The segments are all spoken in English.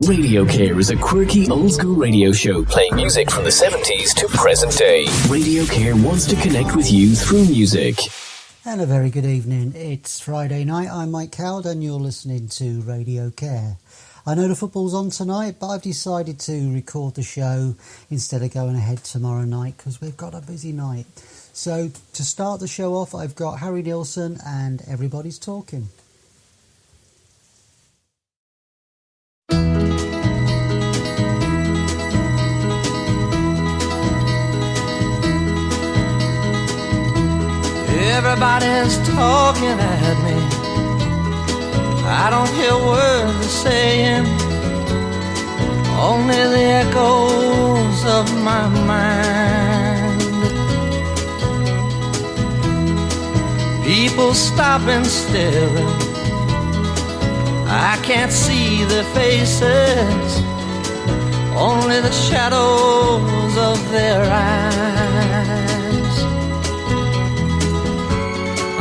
RadioCare is a quirky old-school radio show playing music from the 70s to present day. RadioCare wants to connect with you through music. And a very good evening. It's Friday night. I'm Mike Cowd and you're listening to RadioCare. I know the football's on tonight, but I've decided to record the show instead of going ahead tomorrow night because we've got a busy night. So to start the show off, I've got Harry Nilsson and Everybody's Talking. Everybody's talking at me. I don't hear words they're saying, only the echoes of my mind. People stop and staring. I can't see their faces, only the shadows of their eyes.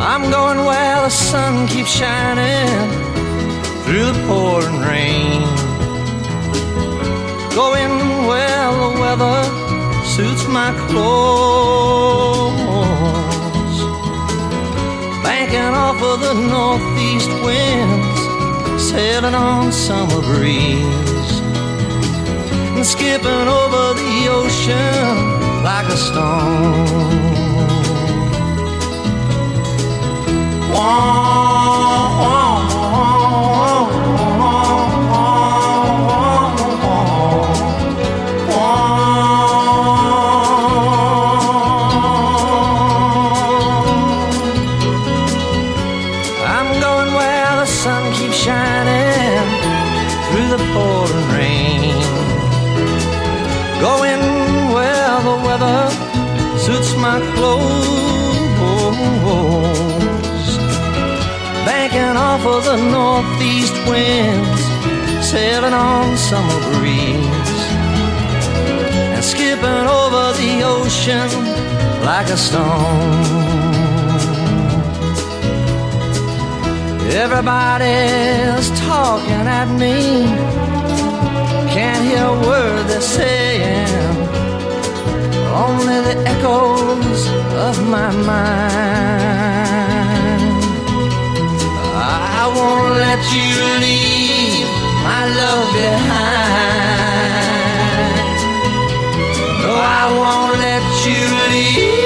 I'm going where the sun keeps shining through the pouring rain, going where the weather suits my clothes, banking off of the northeast winds, sailing on summer breeze, and skipping over the ocean like a stone. I'm going where the sun keeps shining through the pouring rain, going where the weather suits my clothes, banking off of the northeast winds, sailing on summer breeze, and skipping over the ocean like a stone. Everybody's talking at me, can't hear a word they're saying, only the echoes of my mind. I won't let you leave my love behind. No, I won't let you leave.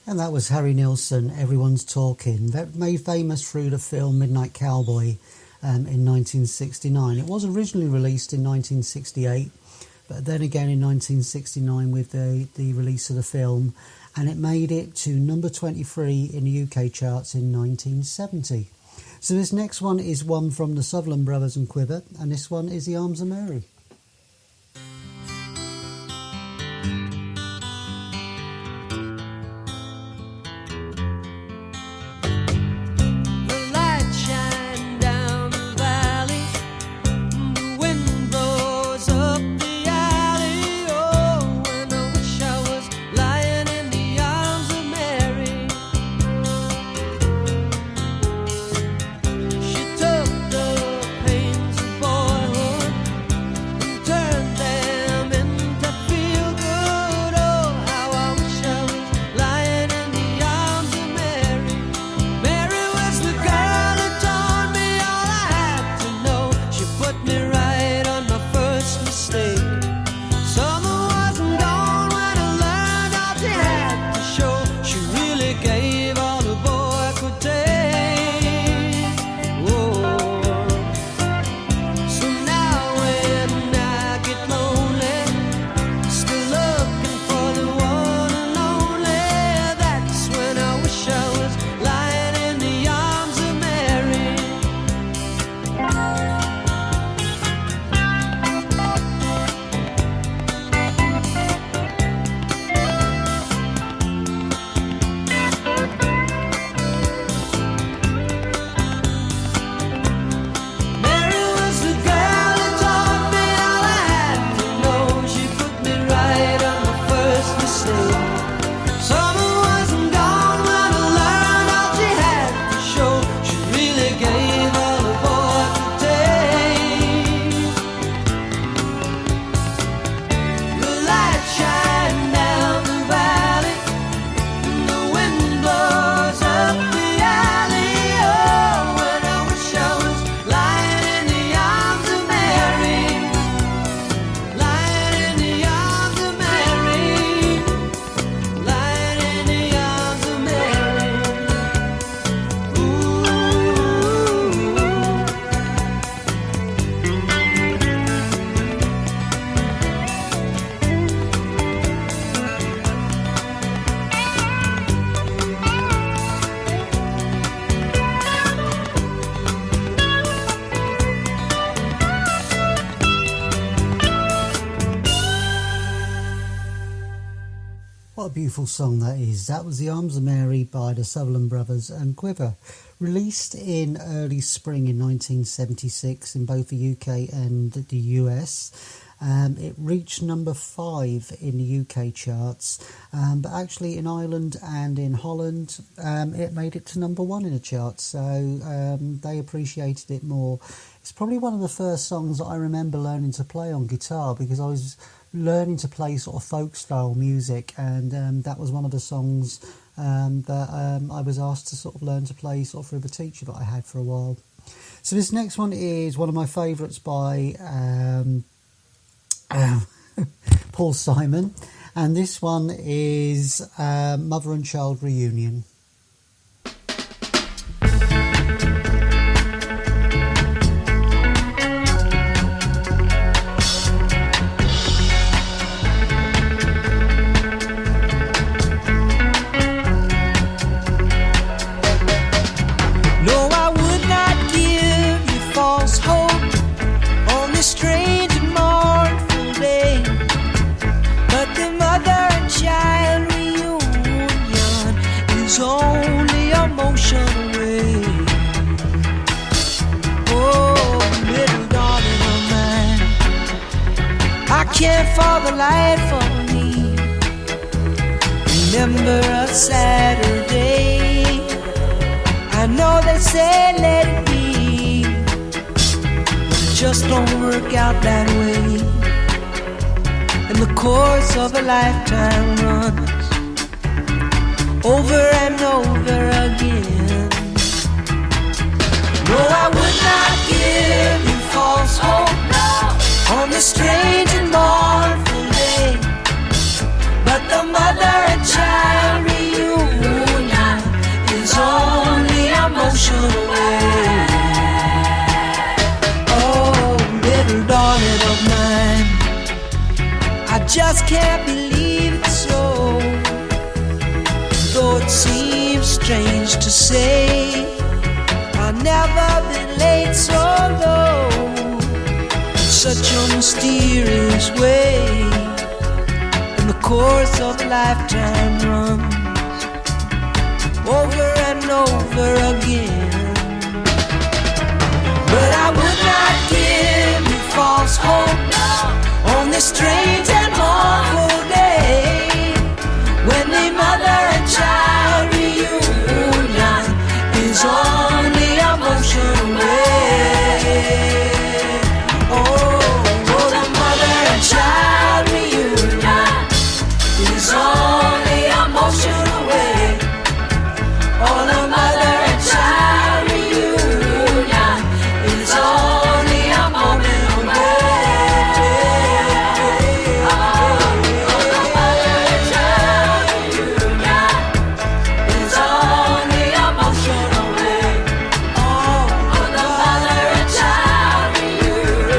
And that was Harry Nilsson, Everyone's Talking, made famous through the film Midnight Cowboy in 1969. It was originally released in 1968, but then again in 1969 with the release of the film, and it made it to number 23 in the UK charts in 1970. So this next one is one from the Sutherland Brothers and Quiver, and this one is The Arms of Mary. What a beautiful song that is. That was The Arms of Mary by the Sutherland Brothers and Quiver. Released in early spring in 1976 in both the UK and the US. It reached number 5 in the UK charts, but actually in Ireland and in Holland it made it to number 1 in the charts, so they appreciated it more. It's probably one of the first songs that I remember learning to play on guitar, because I was learning to play sort of folk style music, and that was one of the songs that I was asked to sort of learn to play sort of through the teacher that I had for a while. So this next one is one of my favourites by Paul Simon, and this one is Mother and Child Reunion. Can't for the life of me remember a Saturday. I know they say let it be, but it just don't work out that way. And the course of a lifetime runs over and over again. No, I would not give you false hope on this strange and mournful day, but the mother and child reunion is only a motion away. Oh, little darling of mine, I just can't believe it's so. Though it seems strange to say, I've never been laid so low, such a mysterious way. And the course of a lifetime runs over and over again. But I would not give you false hope on this strange and mournful day, when the mother and child reunion is only a motion away. Child reunion is only a motion away. Oh, the mother and child reunion is only a moment away. Oh, the mother and child reunion is only a motion away. Oh, the mother and child reunion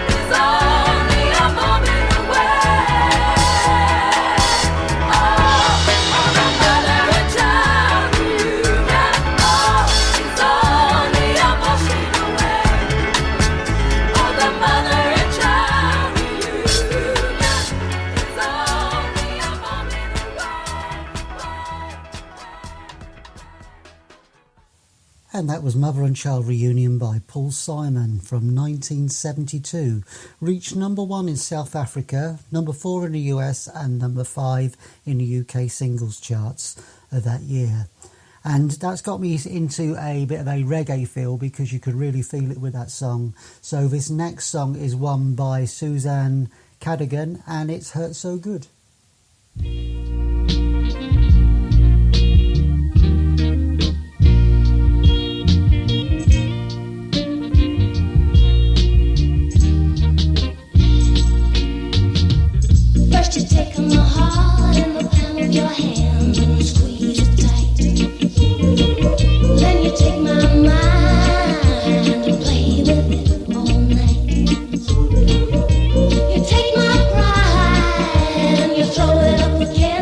is only a moment away. Oh, the mother and child reunion. Oh, it's only a motion away. Oh, the mother and child reunion is only a moment away. And that was Mother and Child Reunion by Paul Simon from 1972. Reached number 1 in South Africa, number 4 in the US, and number 5 in the UK singles charts of that year. And that's got me into a bit of a reggae feel, because you could really feel it with that song. So this next song is one by Suzanne Cadogan, and it's Hurt So Good. First you take my heart in the palm of your hand and you squeeze it tight. Then you take my mind and play with it all night. You take my pride and you throw it up again.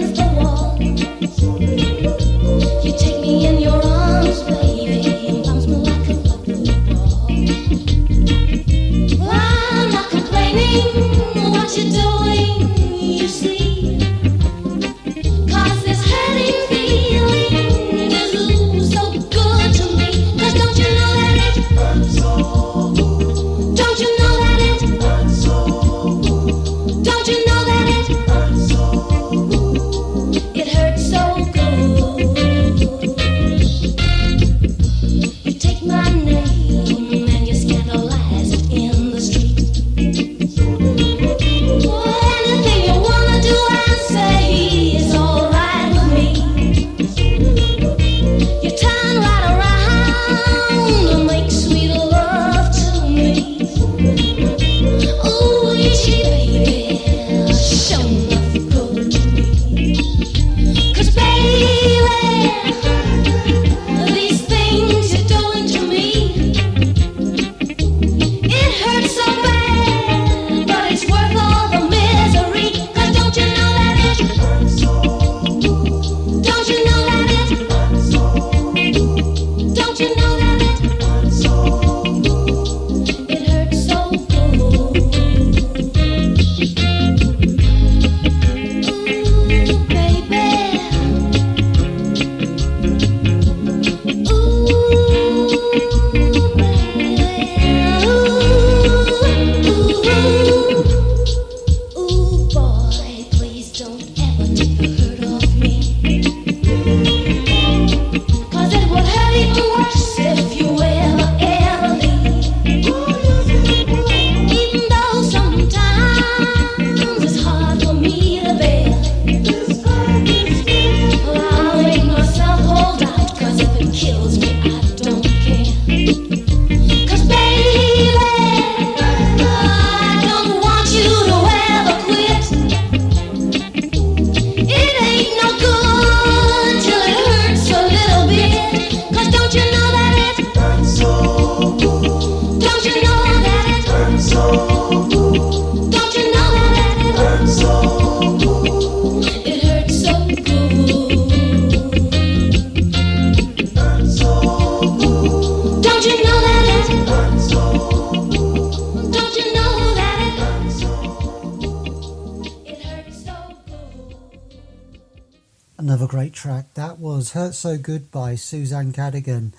Another great track. That was Hurt So Good by Suzanne Cadogan.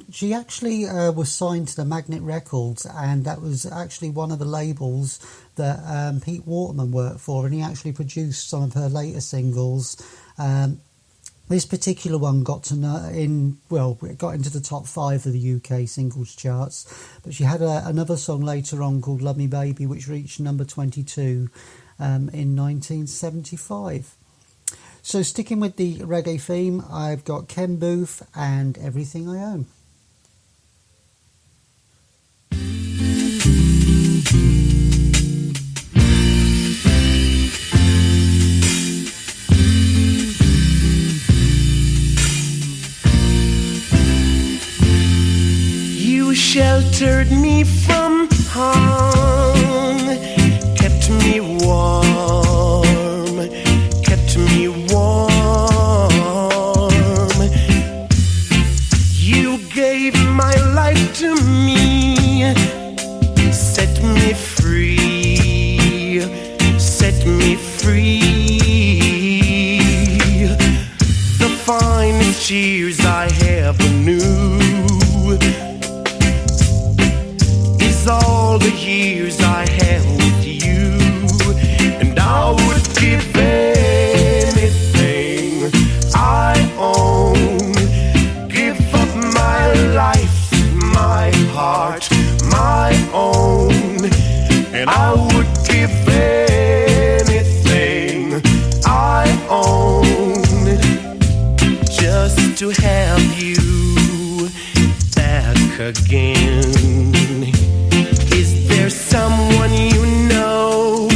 She actually was signed to the Magnet Records, and that was actually one of the labels that Pete Waterman worked for, and he actually produced some of her later singles. This particular one got it got into the top 5 of the UK singles charts, but she had another song later on called Love Me Baby, which reached number 22 in 1975. So sticking with the reggae theme, I've got Ken Booth and Everything I Own. You sheltered me from harm, kept me warm, kept me warm. You gave my life to me, set me free, set me free. The finest years I ever knew is all the years I had with you, and I would give anything I own, give up my life, my heart, my own, and I would give anything I own just to have you back again. Is there someone you know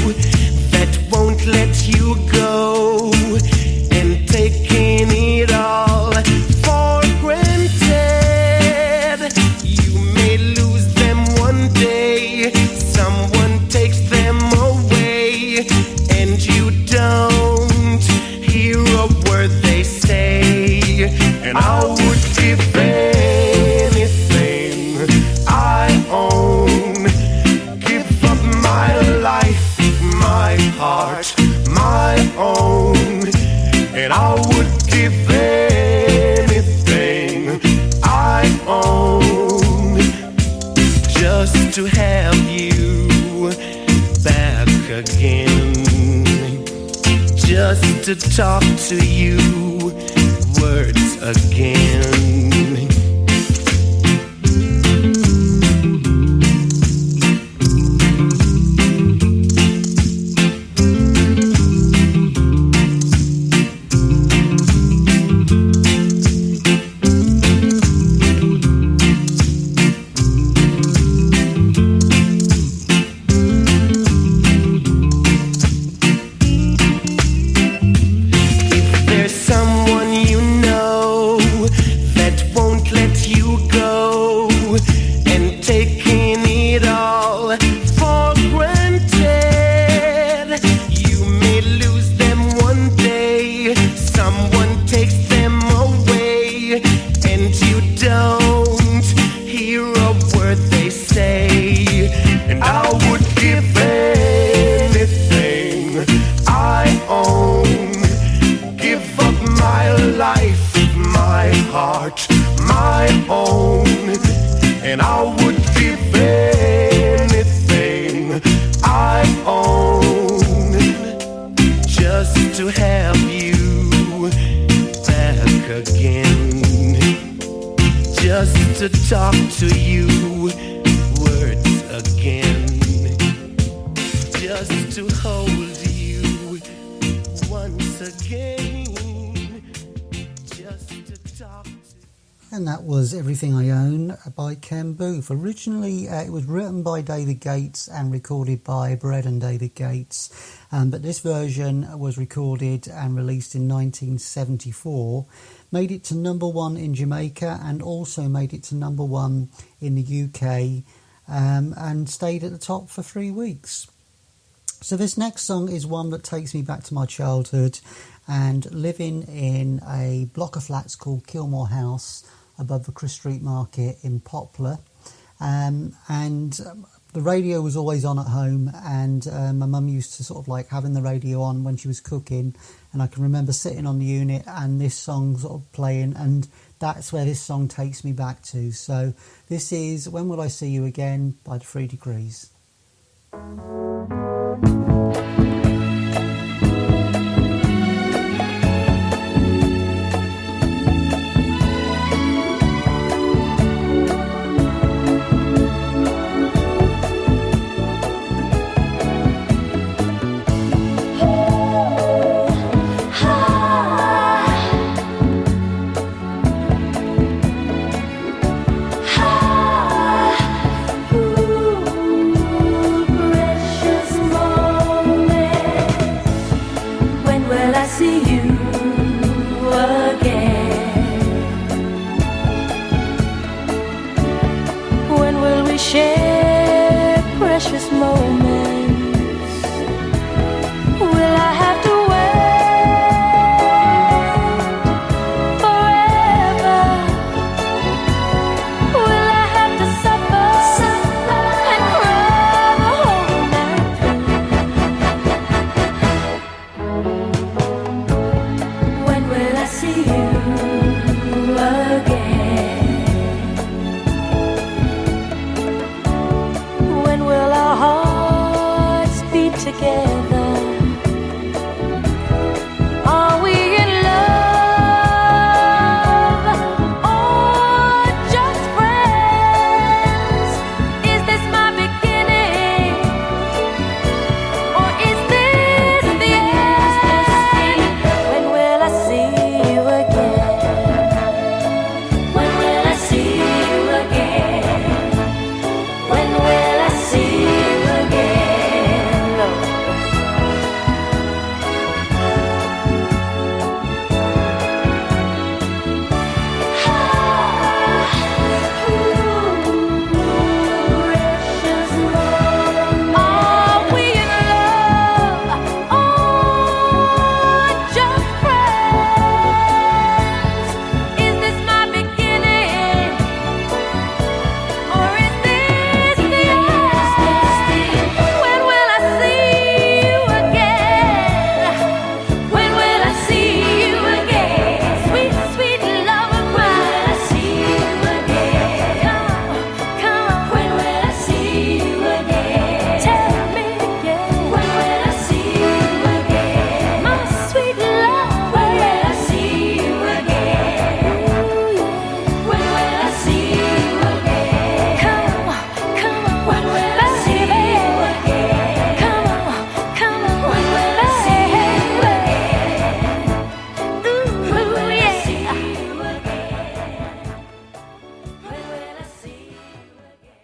that won't let you go, and taking it all for granted? You may lose them one day, someone takes them away, and you don't hear a word they say, and I would give anything I own, give up my life, my heart, my own, and I would give anything I own just to have you back again, just to talk to you words again. And that was Everything I Own by Ken Booth. Originally, it was written by David Gates and recorded by Brett and David Gates. But this version was recorded and released in 1974. Made it to number 1 in Jamaica and also made it to number 1 in the UK. And stayed at the top for 3 weeks. So this next song is one that takes me back to my childhood and living in a block of flats called Kilmore House above the Chris Street Market in Poplar. And the radio was always on at home, and my mum used to sort of like having the radio on when she was cooking, and I can remember sitting on the unit and this song sort of playing, and that's where this song takes me back to. So this is When Will I See You Again by the 3 Degrees. Share precious moments. Will I have to wait forever? Will I have to suffer and cry the whole night through? When will I see you again? Will our hearts beat together? Are we in love or just friends? Is this my beginning or is this the end? When will I see you again? When will I see you again? When will I see you again, Lord? Precious moment. Are we in love or just friends? Is this my beginning or is this the end? When will I see you again? When will I see you again? Sweet, sweet love of mine. When will I see you again? Come on. When will I see you again? Tell me again. When will I see you again? My sweet love. When will I see you again? When will I see you again? Come on, come on. When will I see you again? Come on, come on. When will I see you again? Ooh, yeah. When will I see you again? When will I see you again?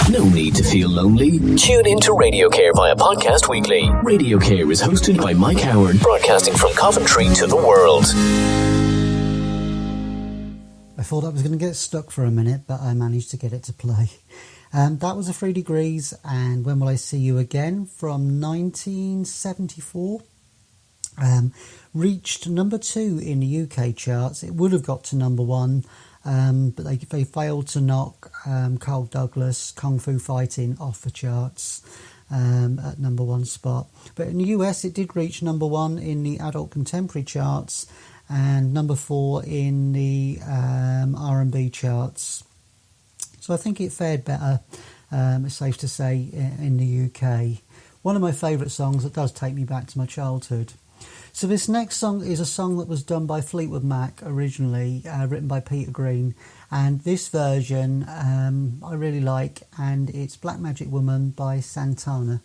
No need to feel lonely. Tune in to RadioCare via podcast weekly. RadioCare is hosted by Mike Howard, broadcasting from Coventry to the world. I thought I was going to get stuck for a minute, but I managed to get it to play. That was the 3 Degrees and When Will I See You Again from 1974. Reached number 2 in the UK charts. It would have got to number 1, but they failed to knock Carl Douglas' Kung Fu Fighting off the charts at number 1 spot. But in the US it did reach number 1 in the adult contemporary charts and number 4 in the R&B charts. So I think it fared better, it's safe to say, in the UK. One of my favourite songs that does take me back to my childhood. So this next song is a song that was done by Fleetwood Mac originally, written by Peter Green. And this version I really like, and it's Black Magic Woman by Santana.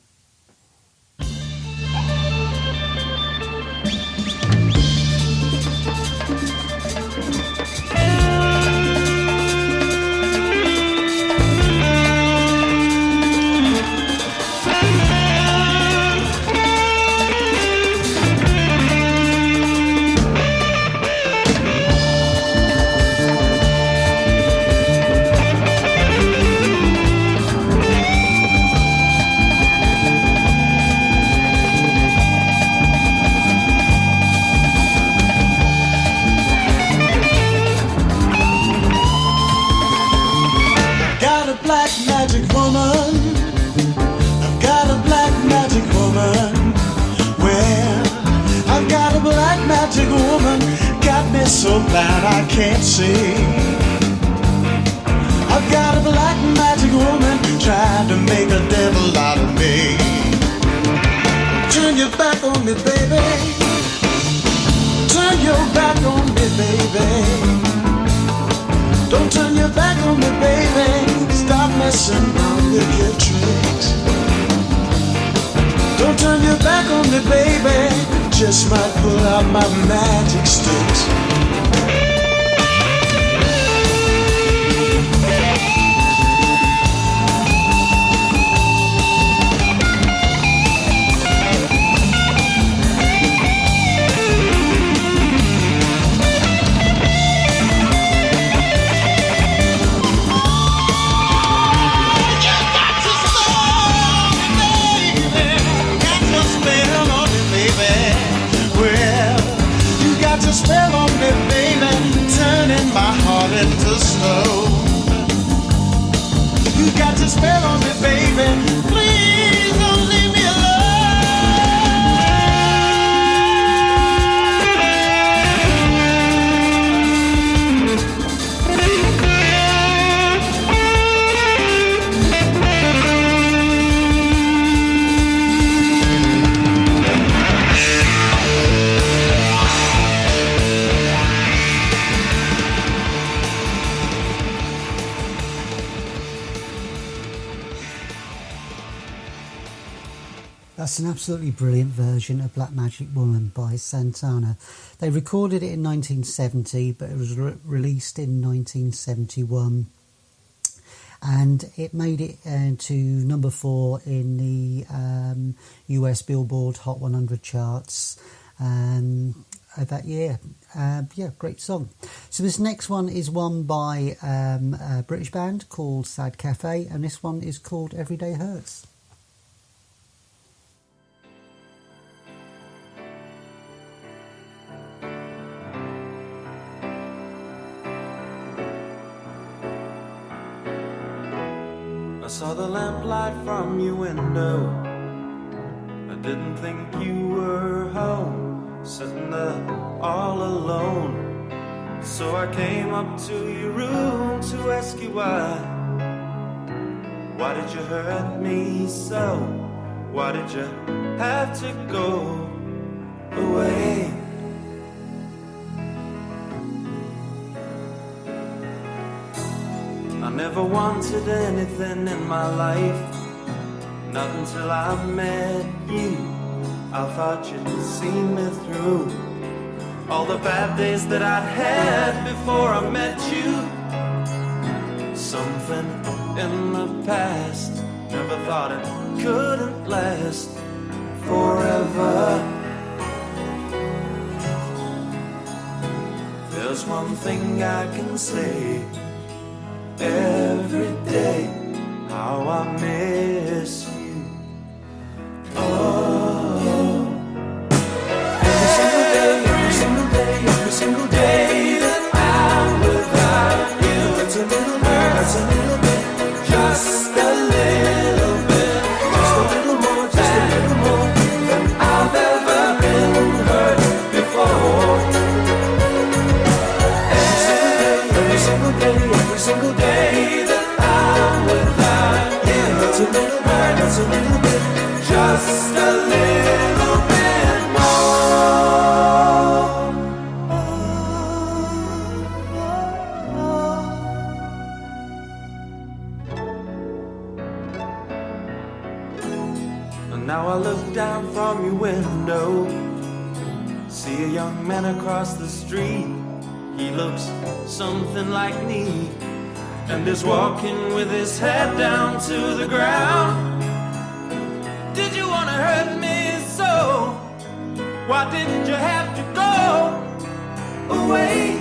a black magic woman. I've got a black magic woman. Well, I've got a black magic woman. Got me so blind I can't see. I've got a black magic woman trying to make a devil out of me. Turn your back on me, baby. Turn your back on me, baby. Don't turn your back on me, baby. Stop messing around with your tricks. Don't turn your back on me, baby. Just might pull out my magic sticks. Spell on me, baby, turning my heart into stone. You got to spell on me, baby. Please don't leave me That's an absolutely brilliant version of Black Magic Woman by Santana. They recorded it in 1970, but it was released in 1971. And it made it to number 4 in the US Billboard Hot 100 charts of that year. Yeah, great song. So this next one is one by a British band called Sad Cafe, and this one is called Everyday Hurts. I saw the lamplight from your window. I didn't think you were home, sitting there all alone. So I came up to your room to ask you why. Why did you hurt me so? Why did you have to go away? I never wanted anything in my life, not until I met you. I thought you'd see me through all the bad days that I had before I met you. Something in the past, never thought it couldn't last forever. There's one thing I can say every day, how I miss you. Oh, every single day that I'm without you, it's a little more, it's a little bit, just a little bit, just a little more, just a little more than I've ever been hurt before. Every single day that I'm without you, it's a little bit, it's a little bit, just a little bit more. And now I look down from your window, see a young man across the street. He looks something like me, and is walking with his head down to the ground. Did you want to hurt me so? Why didn't you have to go away?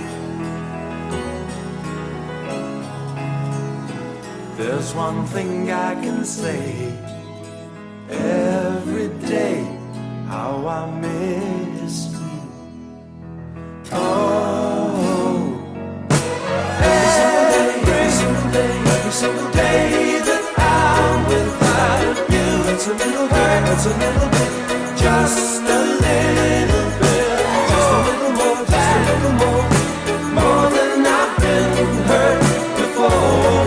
There's one thing I can say every day, how I miss you. Oh, every single day that I'm without you. It's a little hurt, it's a little bit, just a little bit, just a little more, just a little more than I've been hurt before.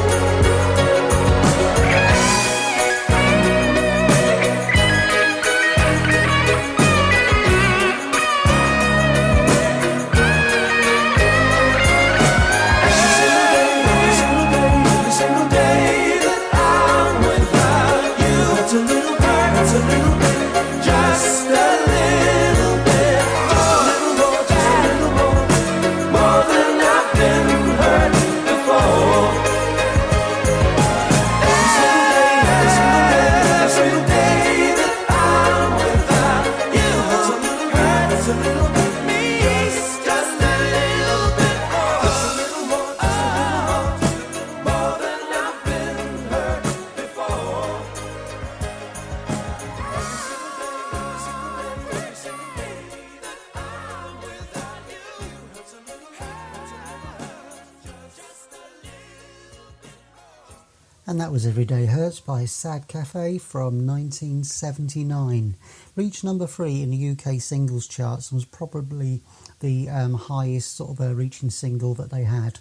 And that was Everyday Hurts by Sad Cafe from 1979. Reached number 3 in the UK singles charts and was probably the highest sort of reaching single that they had.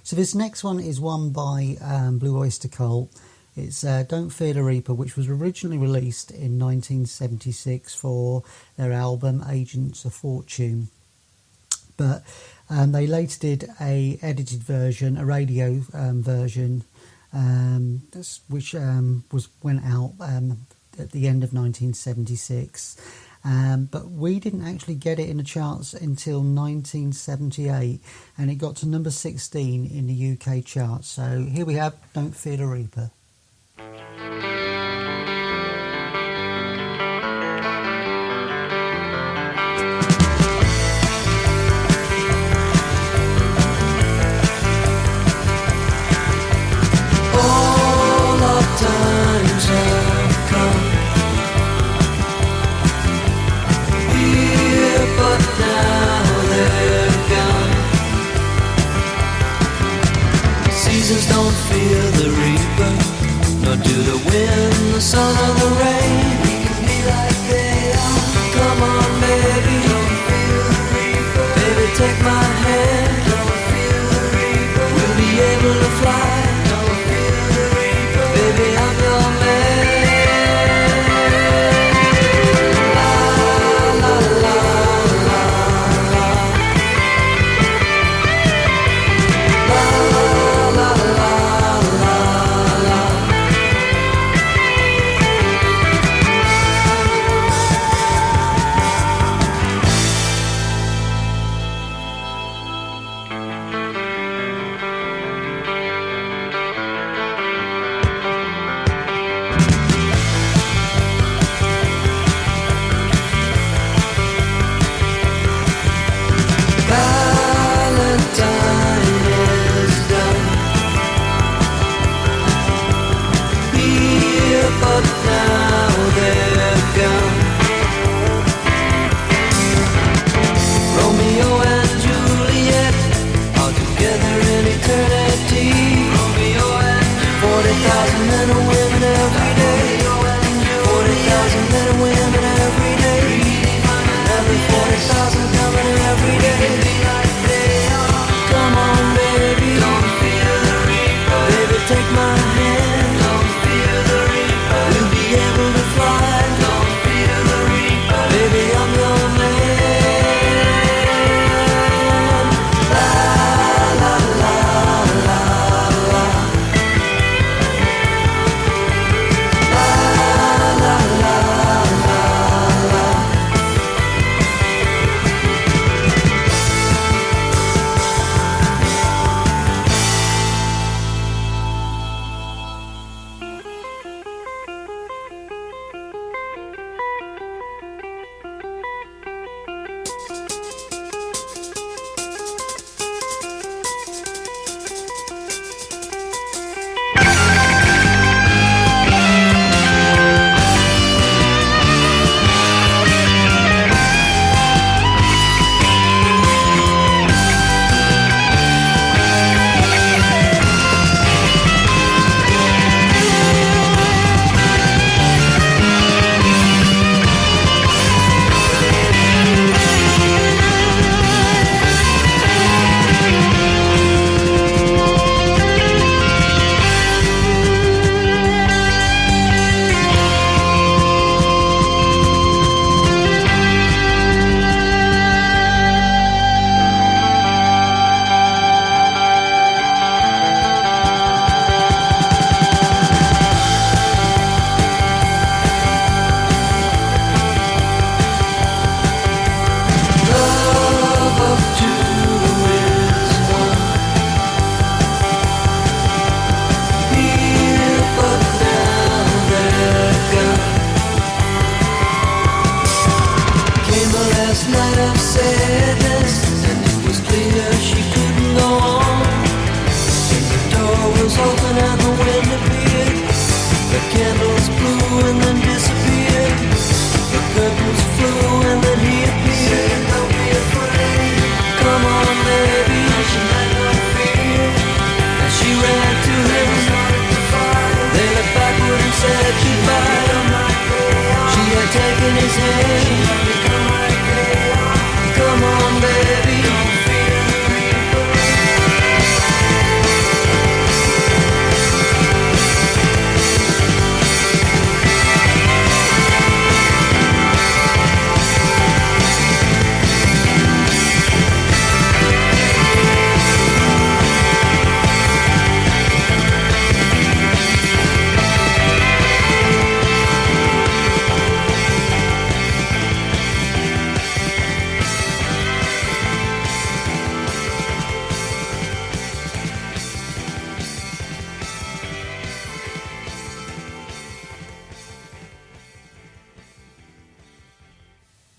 So this next one is one by Blue Oyster Cult. It's Don't Fear the Reaper, which was originally released in 1976 for their album Agents of Fortune. But they later did a edited version, a radio version, which went out at the end of 1976. But we didn't actually get it in the charts until 1978, and it got to number 16 in the UK charts. So here we have Don't Fear the Reaper. Don't fear the reaper, nor do the wind, the sun or the rain. We can be like they are. Come on, baby, don't fear the reaper. Baby, take my hand. Don't fear the reaper. We'll be able to fly. Don't fear the reaper. Baby, I'm your man. La la la la la. La la la.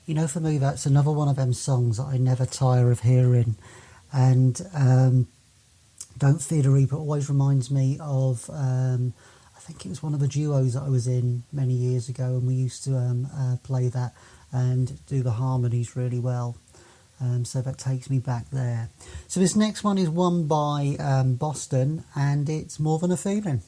You know, for me, that's another one of them songs that I never tire of hearing. And Don't Fear the Reaper always reminds me of, I think it was one of the duos that I was in many years ago, and we used to play that and do the harmonies really well. So that takes me back there. So this next one is one by Boston, and it's More Than a Feeling.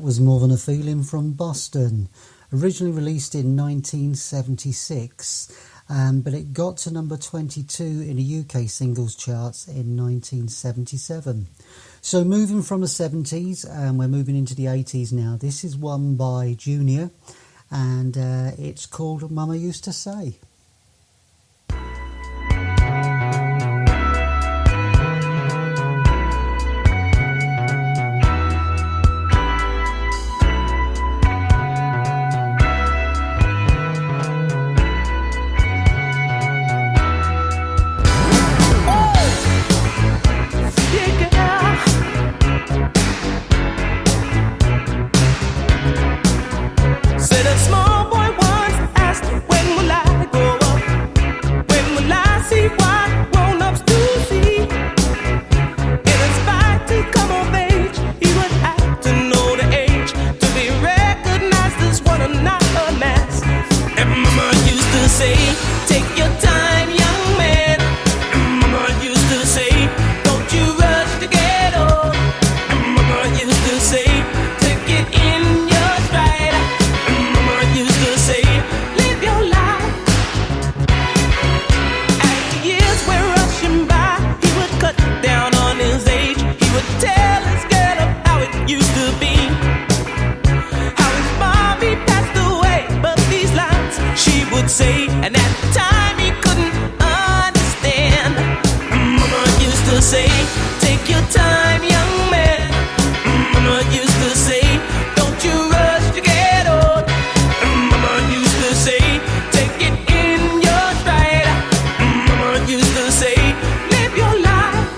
Was More Than a Feeling from Boston, originally released in 1976, but it got to number 22 in the UK singles charts in 1977. So moving from the 70s, we're moving into the 80s now. This is one by Junior, and it's called Mama Used to Say. Said a small boy once asked, when will I grow up? When will I see what grown-ups do see? In a spite to come of age, he would have to know the age to be recognized as one and not a mass. And Mama used to say, take your time, young man. And Mama used to say, don't you rush to get say, and at the time he couldn't understand. Mama used to say, take your time, young man. Mama used to say, don't you rush to get old. Mama used to say, take it in your stride. Mama used to say, live your life.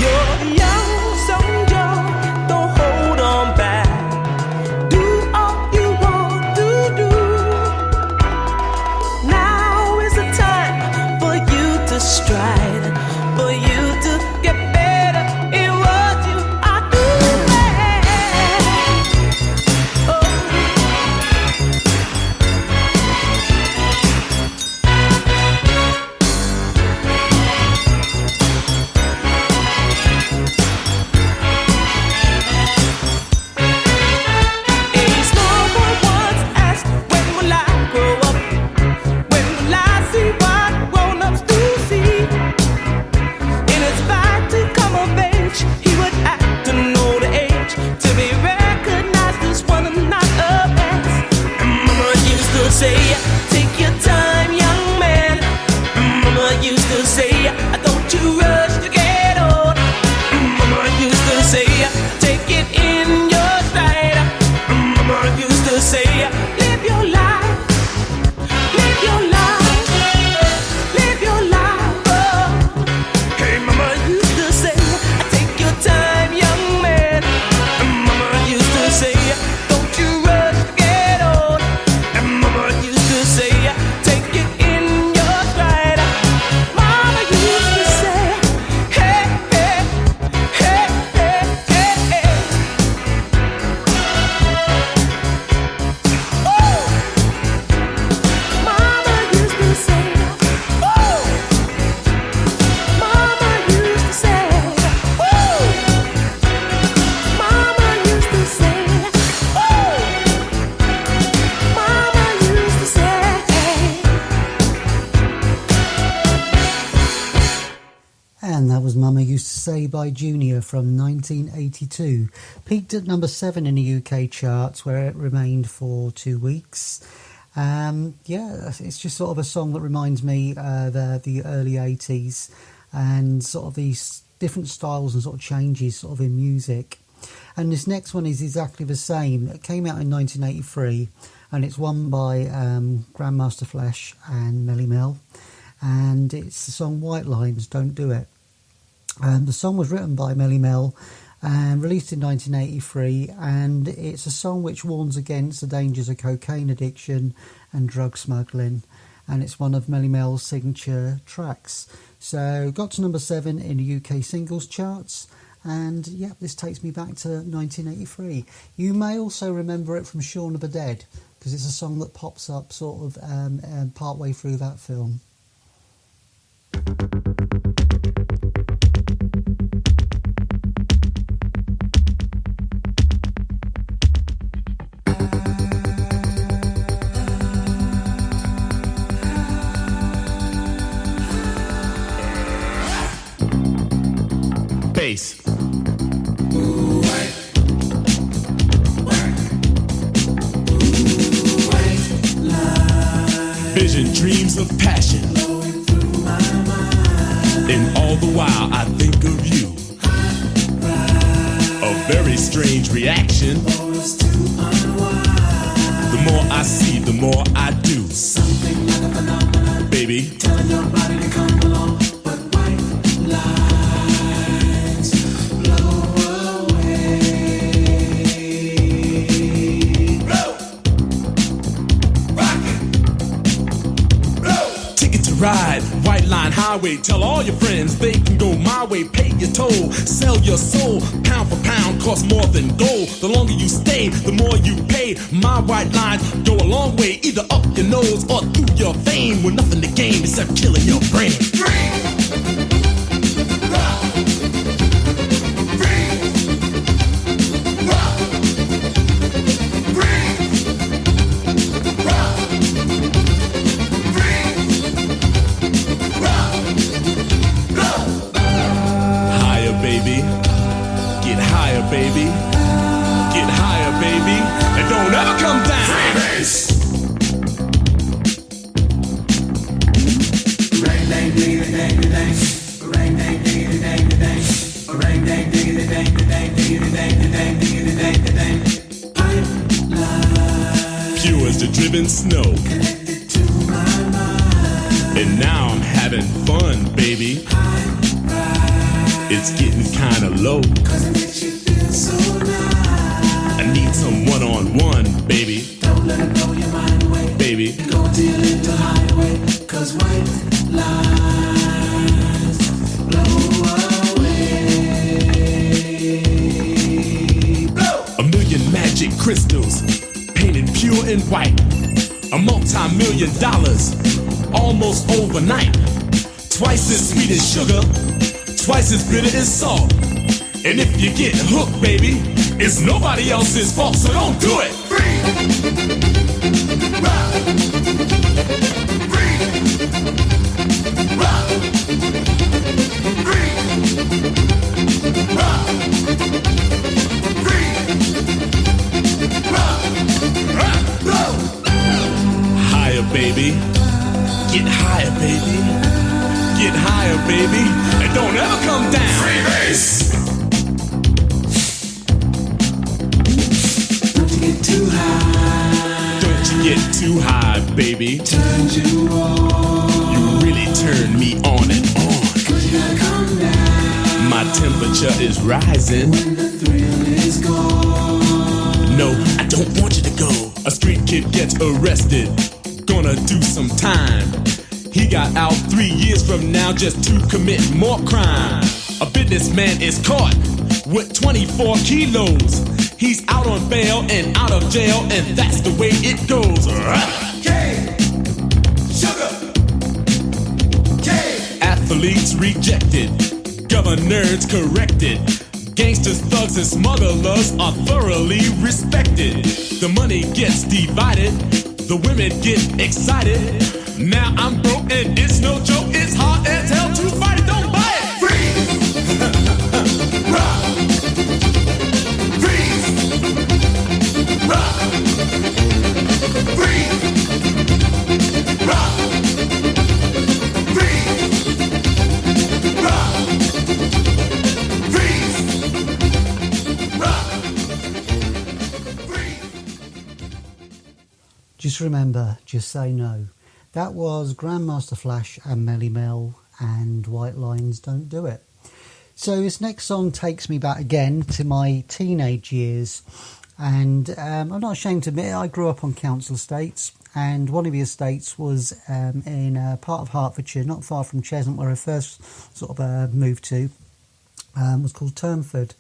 You're young, so young, don't hold on back. Do all you want to do. Now is the time for you to stride, for you to get better in what you are doing. Oh. A small boy once asked, when will I grow up? When will I see what grown-ups do see? In his fight to come of age, he would act to know the age, to be recognized as one of not a past. Mama used to say, take your time, young man. Mama used to say, don't you rush to get old. Mama used to say, take it in your stride. Mama used to say, live your life, live your life, live your life. Oh. Hey, Mama used to say, take your time, young man. Mama used to say, don't you rush to get old. And Mama used to say, take it in your stride. Mama used to say, hey, hey, hey, hey, hey, hey. Oh! Mama used to say, oh! Mama used to say, oh! Mama used to say, oh! Mama used to say. And that was Mama Used to Say by Junior from 1982. Peaked at number 7 in the UK charts, where it remained for 2 weeks. Yeah, it's just sort of a song that reminds me of the early 80s and sort of these different styles and sort of changes sort of in music. And this next one is exactly the same. It came out in 1983 and it's won by Grandmaster Flash and Melly Mel. And it's the song White Lines, Don't Do It. The song was written by Melly Mel and released in 1983, and it's a song which warns against the dangers of cocaine addiction and drug smuggling, and it's one of Melly Mel's signature tracks. So got to number 7 in the UK singles charts, and yeah, this takes me back to 1983. You may also remember it from Shaun of the Dead, because it's a song that pops up sort of partway through that film. Bass. Vision, dreams of passion, and all the while I think of you. A very strange reaction. The more I see, the more I do. Something like a phenomenon, baby, telling your body to come along. But white lines blow away. Blow, rock it, blow. Ticket to ride, white line highway. Tell all your friends they can go my way. Pay your toll, sell your soul. Pound for pound, costs more than gold. The longer you stay, the more you pay. My white lines go a long way, either up your nose or through your vein, with nothing to gain except killing your brain. Higher, baby. Get higher, baby. Get higher, baby. And don't ever come down. Freebase. Pure as the driven snow. And now I'm having fun, baby. It's getting kinda low. I need some one-on-one, baby. Don't let it blow your mind away. Baby. Go to your little hideaway. 'Cause white lies blow away. Blow! A million magic crystals, painted pure and white. A multi-million dollars, almost overnight. Twice as sweet as sugar, twice as bitter as salt. And if you get hooked, baby, it's nobody else's fault, so don't do it. Free! Rock! Free! Rock! Free! Rock! Free! Rock! Blow! Higher, baby. Get higher, baby. Get higher, baby. And don't ever come down. Free bass! Too high. Don't you get too high, baby. Turns you on. You really turn me on and on. 'Cause you gotta come down. My temperature is rising. When the thrill is gone. No, I don't want you to go. A street kid gets arrested. Gonna do some time. He got out 3 years from now just to commit more crime. A businessman is caught with 24 kilos. He's out on bail and out of jail, and that's the way it goes. K, sugar. K. Athletes rejected, governors corrected. Gangsters, thugs, and smugglers are thoroughly respected. The money gets divided, the women get excited. Now I'm broke and it's no joke, it's hard as hell to fight it, don't buy it! Freeze! Rock! Freeze! Rock! Freeze! Rock! Freeze! Rock! Freeze! Rock! Freeze! Just remember, just say no. That was Grandmaster Flash and Melly Mel and White Lines Don't Do It. So this next song takes me back again to my teenage years, and I'm not ashamed to admit I grew up on council estates, and one of the estates was in a part of Hertfordshire, not far from Cheshunt, where I first sort of moved to, was called Turnford,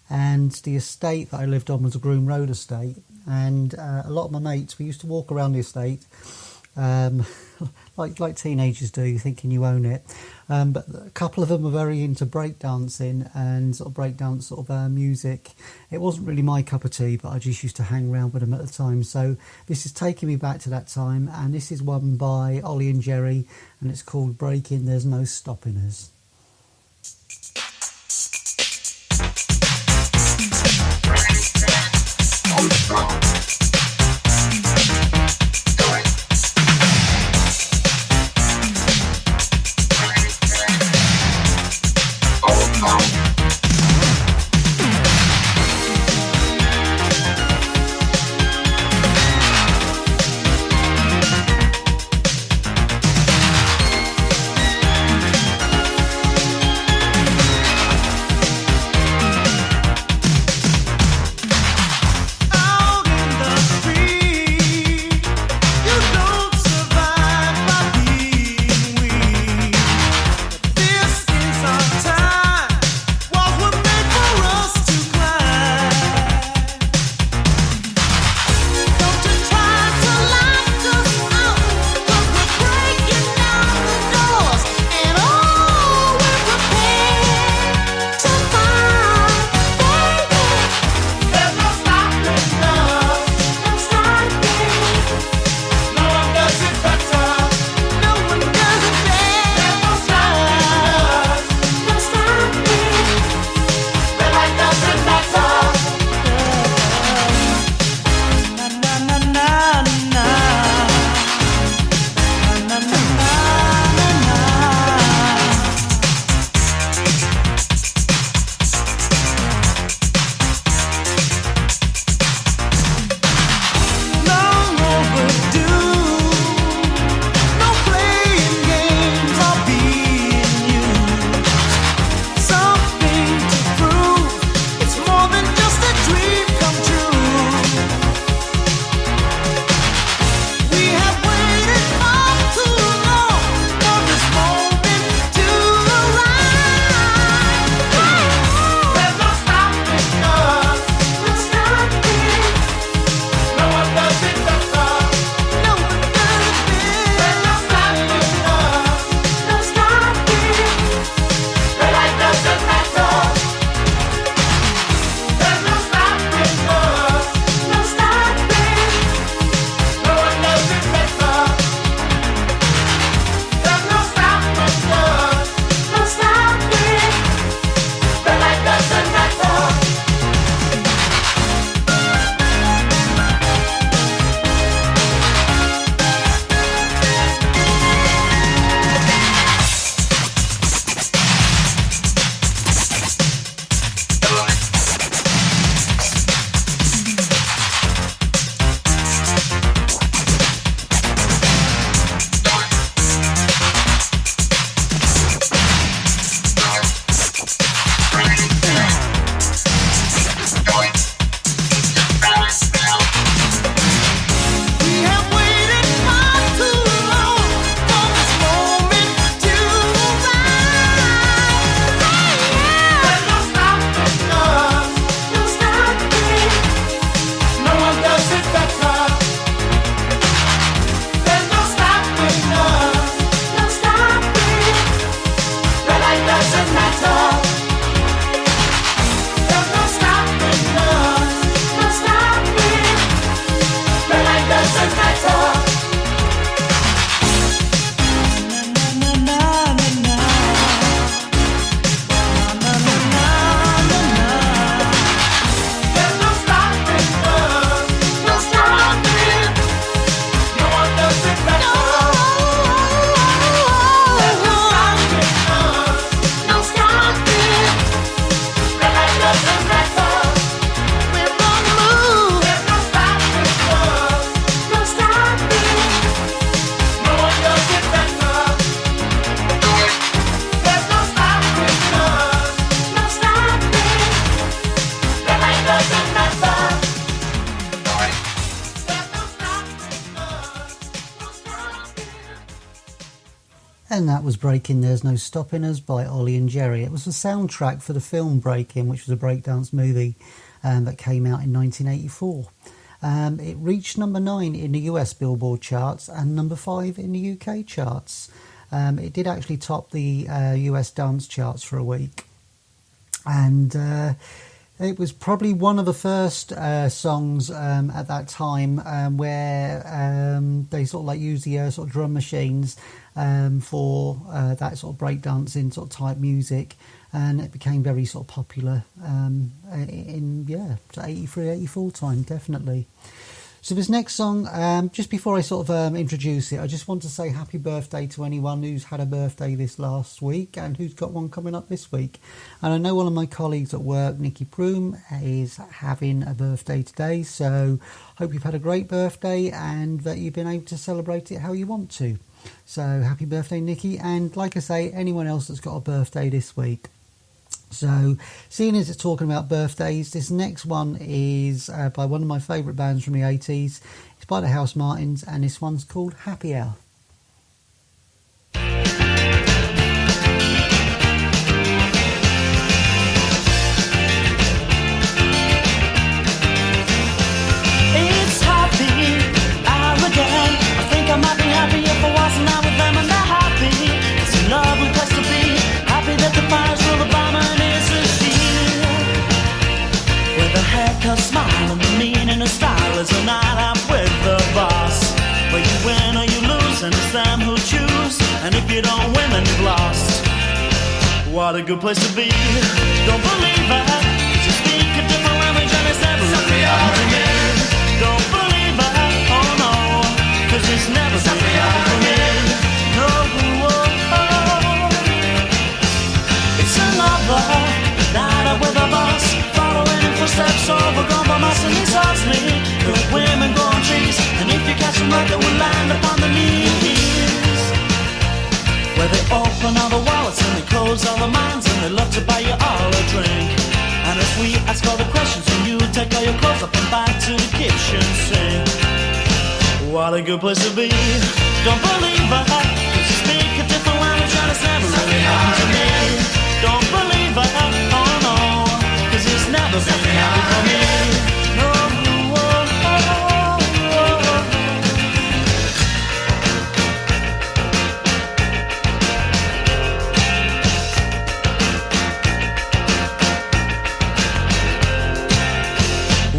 and the estate that I lived on was a Groom Road estate, and a lot of my mates, we used to walk around the estate, like teenagers do, thinking you own it. But a couple of them were very into breakdancing and sort of breakdance sort of music. It wasn't really my cup of tea, but I just used to hang around with them at the time. So this is taking me back to that time, and this is one by Ollie and Jerry, and it's called Breaking There's No Stopping Us. Out in And that was Breaking There's No Stopping Us by Ollie and Jerry. It was the soundtrack for the film Breaking, which was a breakdance movie that came out in 1984. It reached number 9 in the US Billboard charts and number 5 in the UK charts. It did actually top the US dance charts for a week. And it was probably one of the first songs at that time where they sort of like used the sort of drum machines for that sort of breakdancing sort of type music, and it became very sort of popular in 83, 84 time, definitely. So this next song, just before I sort of introduce it, I just want to say happy birthday to anyone who's had a birthday this last week and who's got one coming up this week. And I know one of my colleagues at work, Nikki Broom, is having a birthday today, so hope you've had a great birthday and that you've been able to celebrate it how you want to. So happy birthday, Nikki, and like I say, anyone else that's got a birthday this week. So, seeing as it's talking about birthdays, this next one is by one of my favourite bands from the 80s. It's by the House Martins, and this one's called Happy Hour. It's happy hour again. I think I might be happy if I wasn't out with them and they're happy. It's a lovely place to be. Happy that the fire's full of bomb and it's a shield. With a haircut, smile and the meaning of style is a night out with the boss. Where you win or you lose and it's them who choose. And if you don't win then you've lost. What a good place to be. Don't believe it, 'cause you speak a different language and it's never really hard to me. Don't believe it, oh no, 'cause it's never really hard for me. No, it's another night out with a boss, following in footsteps overgrown by moss, and he tells me good women grow on trees, and if you catch them right they will land upon the knees. Where they open all the wallets and they close all the minds, and they love to buy you all a drink. And if we ask all the questions and you take all your clothes up and back to the kitchen sink. What a good place to be. Don't believe it, 'cause you speak a different language and it's never really happened to me. Don't believe it, oh no, 'cause it's never really happened for me. No,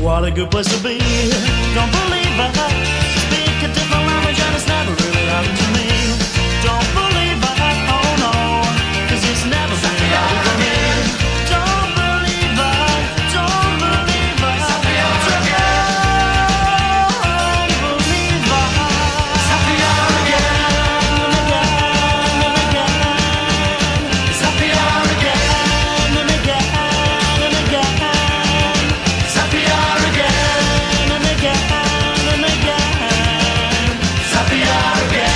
what a good place to be. Don't believe it, speak a different language and it's never really happened to me. Don't believe it, oh no, 'cause it's never really happened for me. Don't believe it, don't believe it, don't believe it. It's happy hour again and again and again. It's happy hour again and again and again. It's happy hour again and again and again. It's happy hour again.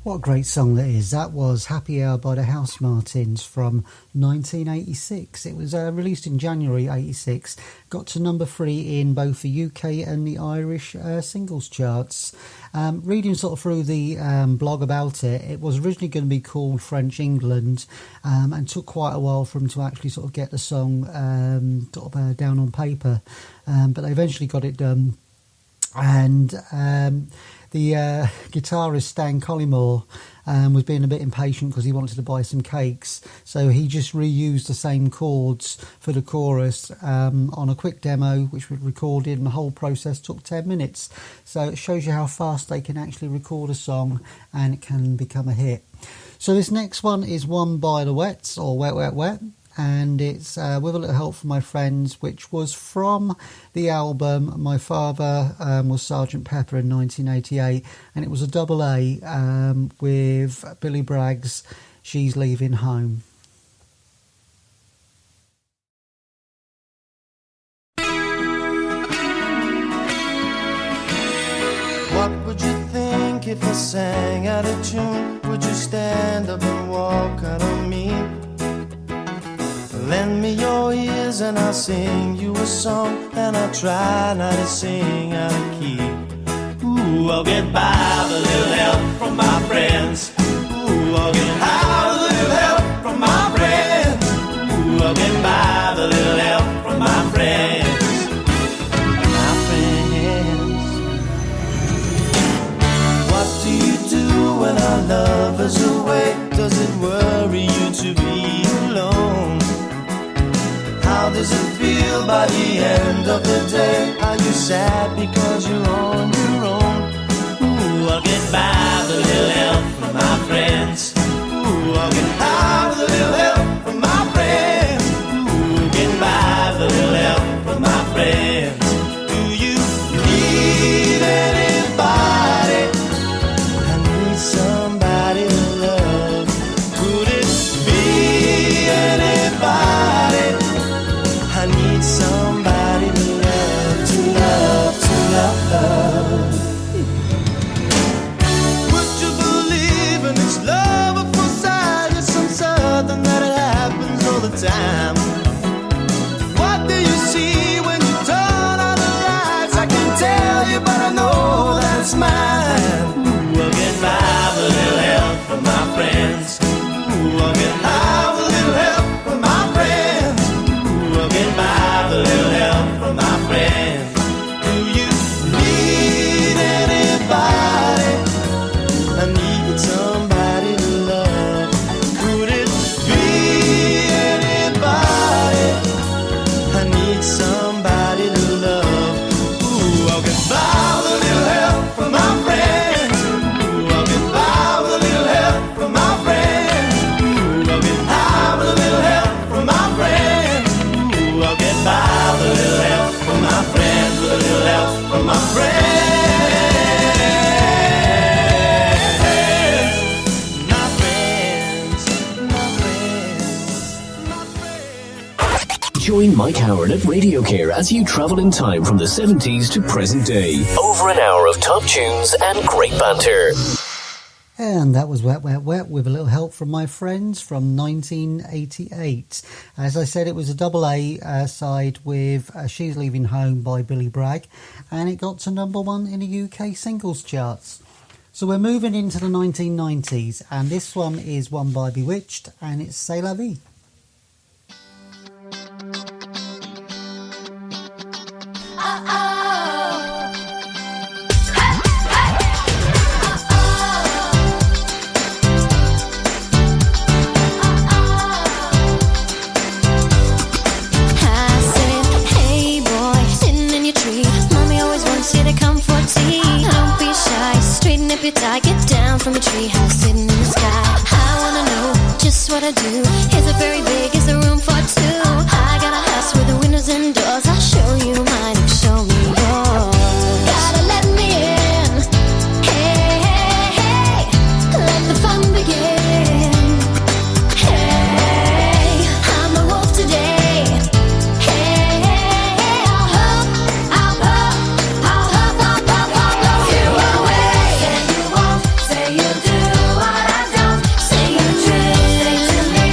What a great song that is. That was Happy Hour by the House Martins from 1986. It was released in January 86. Got to number 3 in both the UK and the Irish singles charts. Reading sort of through the blog about it, it was originally going to be called French England, and took quite a while for them to actually sort of get the song down on paper. But they eventually got it done. And the guitarist Stan Collymore was being a bit impatient because he wanted to buy some cakes, so he just reused the same chords for the chorus on a quick demo which was recorded, and the whole process took 10 minutes. So it shows you how fast they can actually record a song and it can become a hit. So this next one is one by the Wets, or Wet Wet Wet, and it's With a Little Help from My Friends, which was from the album My Father Was Sergeant Pepper in 1988, and it was a double A with Billy Bragg's She's Leaving Home. What would you think if I sang out of tune? Would you stand up and walk out on me? Lend me your ears and I'll sing you a song, and I'll try not to sing out of key. Ooh, Ooh, I'll get by with a little help from my friends. Ooh, I'll get high with a little help from my friends. Ooh, I'll get by with a little help from my friends. My friends. What do you do when our love is away? Does it worry you to be alone? How does it feel by the end of the day? Are you sad because you're on your own? Ooh, I'll get by with a little help from my friends. Ooh, I'll get high with a little help from my friends. Ooh, get by with a little help from my friends. Do you need anybody? I need somebody to love. Could it be anybody? I need somebody to love, to love, to love. Would you believe in this love at first sight? It's some something that it happens all the time. What do you see when you turn on the lights? I can't tell you, but I know that it's mine. Ooh, I'll get by with a little help from my friends. Ooh, I'll get high with a little help from my friends. Ooh, I'll get by with a little help from my friends. Do you need anybody? I need somebody to love. Could it be anybody? I need somebody to love. Ooh, I'll get by with a little help from my friends. Ooh, I'll get by with a little help from my friends. Ooh, I'll get high with a little help from my friends. Ooh, I'll get by with a little help from my friends. With a little help from my friends. My friends, my friends, my friends. Join Mike Howard at RadioCare as you travel in time from the 70s to present day. Over an hour of top tunes and great banter. And that was Wet, Wet, Wet with a little help from my friends from 1988. As I said, it was a double A side with She's Leaving Home by Billy Bragg, and it got to number one in the UK singles charts. So we're moving into the 1990s, and this one is one by Bewitched, and it's C'est La Vie. Get down from a treehouse sitting in the sky. I wanna know just what I do. Is it very big? Is there room for two? I got a house with the windows and doors. I'll show you mine and show me yours. Gotta let me in. Hey, hey, hey, let the fun begin. Hey, I'm the wolf today. Hey, hey, hey, I'll huff, I'll puff, I'll huff, I'll puff, I'll blow you away. Say you won't, say you do what I don't. Say you true, say to me,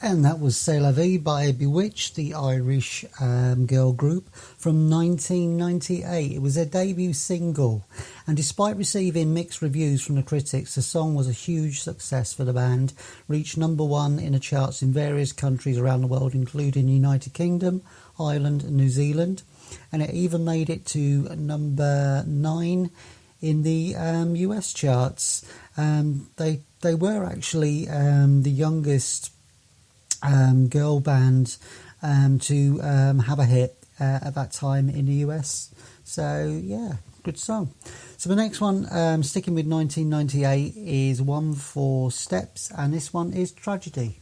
And that was C'est La Vie by Bewitched, the Irish girl group from 1998. It was their debut single, and despite receiving mixed reviews from the critics, the song was a huge success for the band, reached #1 in the charts in various countries around the world, including the United Kingdom, Ireland and New Zealand, and it even made it to #9 in the US charts. They were actually the youngest girl band to have a hit at that time in the US. So yeah, good song. So the next one, sticking with 1998, is one for Steps, and this one is Tragedy.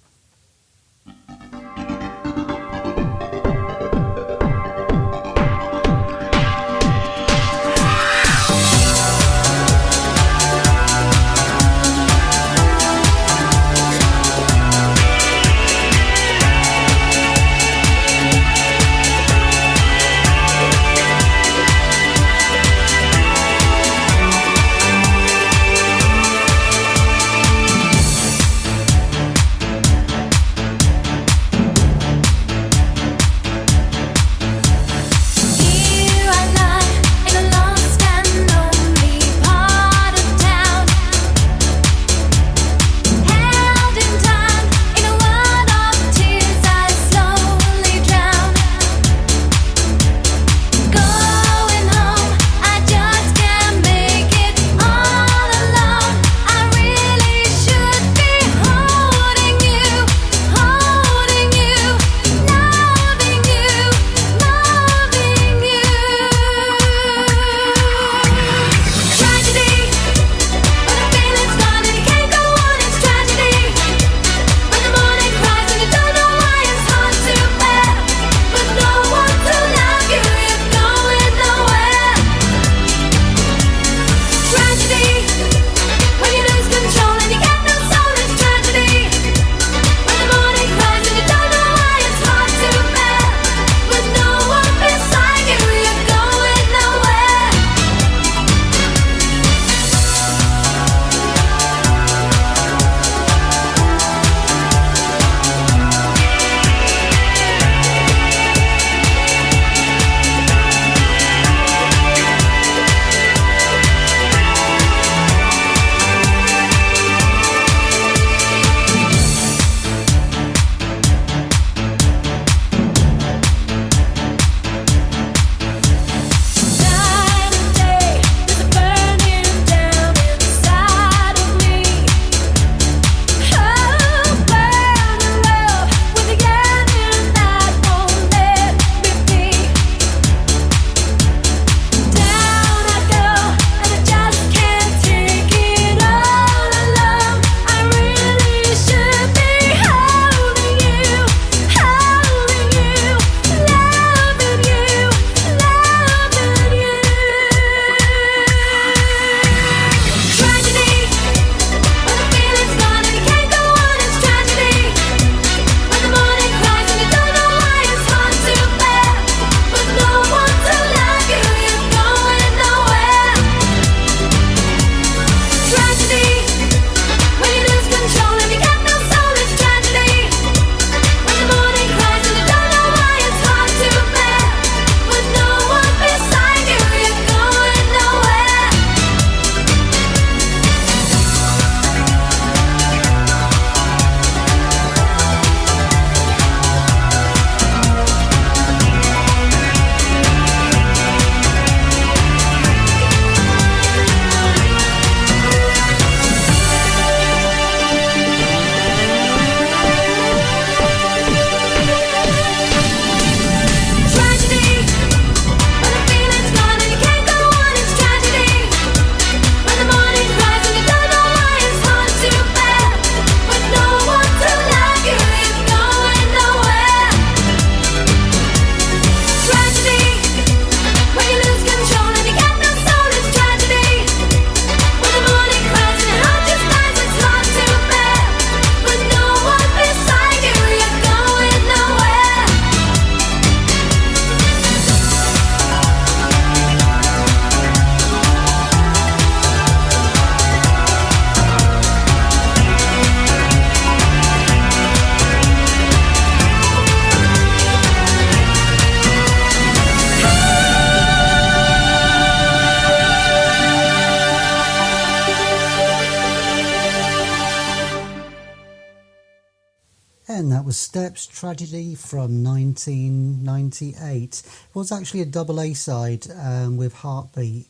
And that was Steps Tragedy from 1998. It was actually a double A-side with Heartbeat,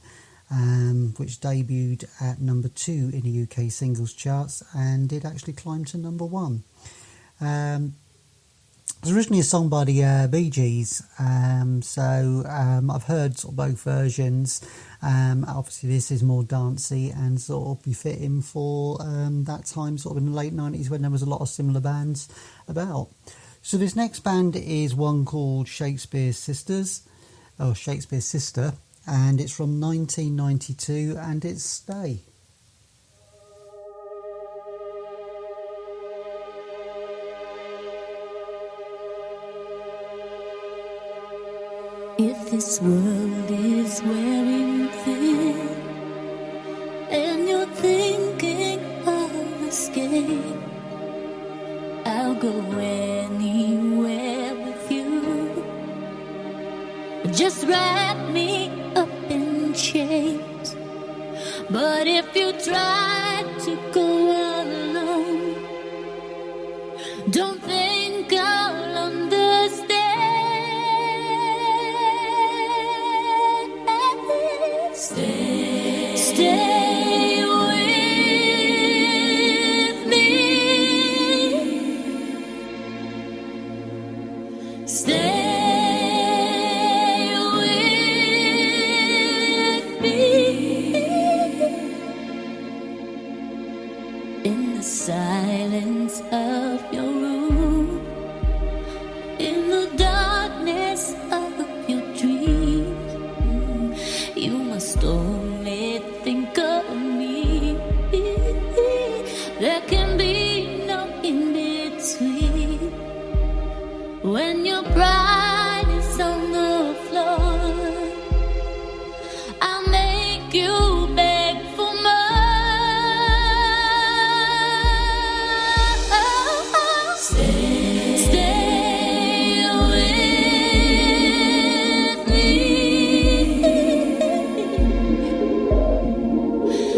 which debuted at number 2 in the UK singles charts, and did actually climb to number 1. It was originally a song by the Bee Gees, so I've heard sort of both versions. Obviously this is more dancey and sort of befitting for that time, sort of in the late 90s when there was a lot of similar bands about. So this next band is one called Shakespears Sisters, or Shakespears Sister, and it's from 1992, and it's Stay. If this world is wearing thin and you're thinking of escape, I'll go anywhere with you. Just wrap me up in chains. But if you try to go alone, don't think I'll understand. Stay with me. Stay with me. In the silence of your room, in the darkness of your dreams, you must only think of me. There can be no in between. When your pride is on the floor, I'll make you beg for more. Stay with me.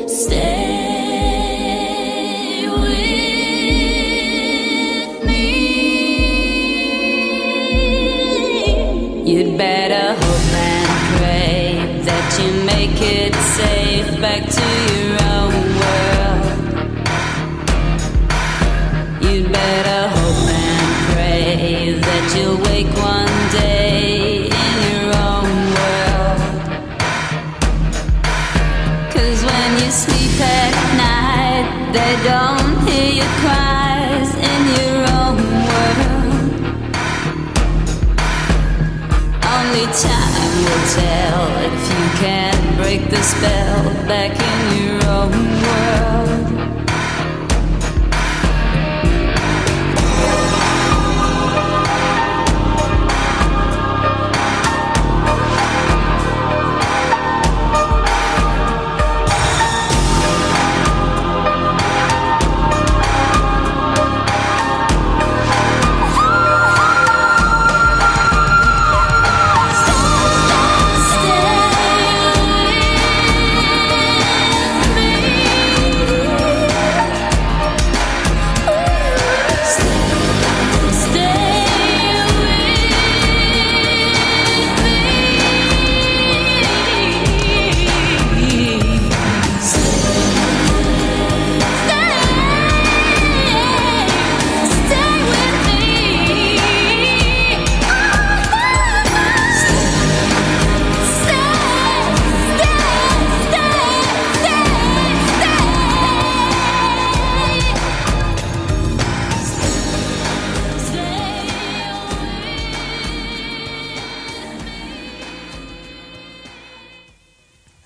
Stay with me. You'd better hope and pray that you make it safe back to your own world. You'd better hope and pray that you'll wake one day in your own world. 'Cause when you sleep at night, they don't hear your cries in your own world. Only time will tell if you can break the spell back in your own world.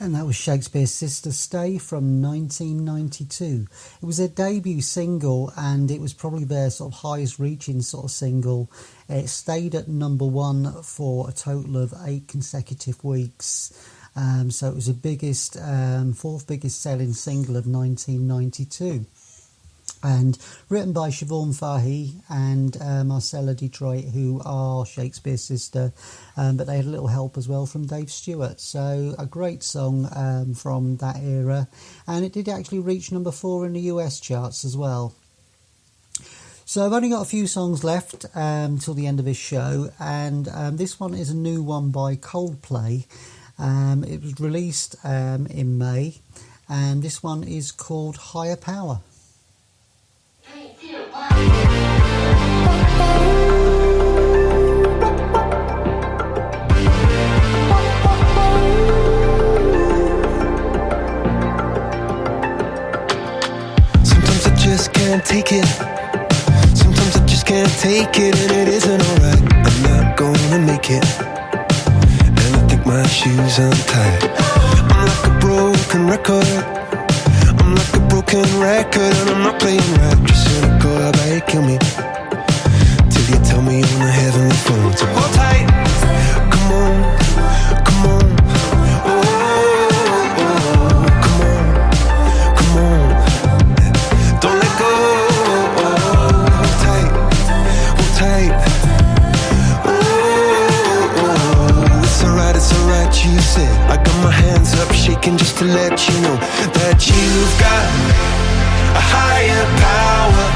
And that was Shakespears Sister Stay from 1992. It was their debut single, and it was probably their sort of highest reaching sort of single. It stayed at number 1 for a total of 8 consecutive weeks. So it was the biggest, 4th biggest selling single of 1992. And written by Siobhan Fahey and Marcella Detroit, who are Shakespears Sister, but they had a little help as well from Dave Stewart. So a great song from that era, and it did actually reach number 4 in the US charts as well. So I've only got a few songs left till the end of this show, and this one is a new one by Coldplay. It was released in May, and this one is called Higher Power. 3, 2, 1. Just can't take it. Sometimes I just can't take it, and it isn't alright. I'm not gonna make it, and I think my shoes untied. I'm like a broken record. I'm like a broken record, and I'm not playing right. Just cynical, how about you kill me till you tell me on the heavenly phone. So hold tight, come on, come on. You said I got my hands up shaking just to let you know that you've got a higher power.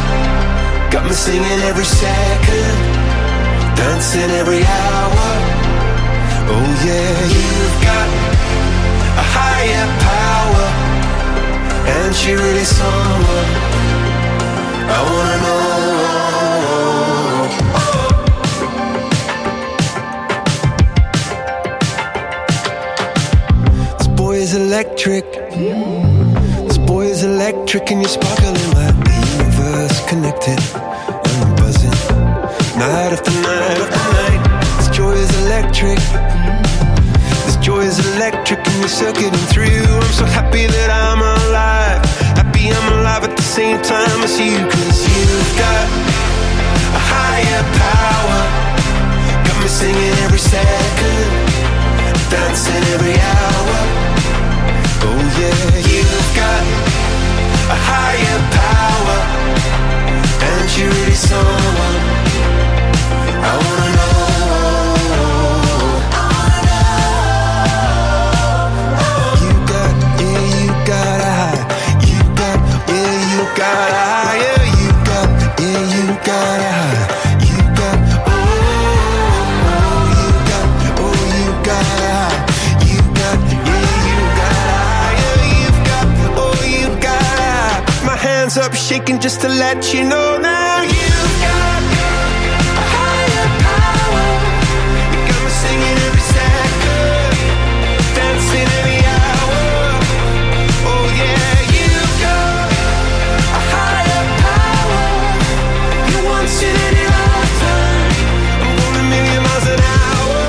Got me singing every second, dancing every hour. Oh yeah, you've got a higher power, and she really someone I wanna know. Electric. This boy is electric, and you're sparkling like the universe connected. And I'm buzzing night after night after night. This joy is electric. This joy is electric, and you're circuiting through. I'm so happy that I'm alive. Happy I'm alive at the same time as you. 'Cause you've got a higher power. Got me singing every second, dancing every hour. Oh yeah, you've got a higher power, and you're really someone I wanna know. You got, yeah, you got a high. You got, yeah, you got a higher. You got, yeah, you got a high. You got, oh, you got, oh, you got a high. You got, yeah, you got a hands up shaking just to let you know now you've got a higher power. You got me singing every second, dancing every hour. Oh yeah, you've got a higher power. You once in any lifetime. I'm going a million miles an hour.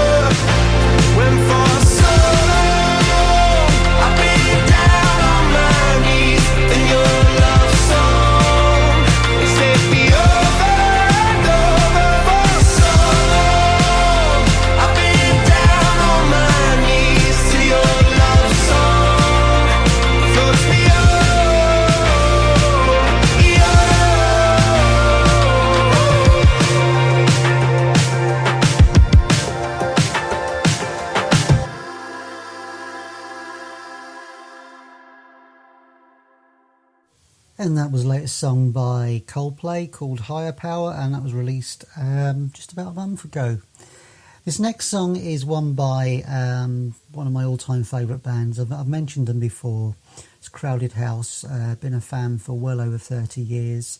When for so long I've been down on my knees in your love song. Take me over and over for so long. I've been down on my knees to your love song. Floats me And that was the latest song by Coldplay called Higher Power, and that was released just about a month ago. This next song is one by one of my all-time favourite bands. I've mentioned them before. It's Crowded House. Been a fan for well over 30 years.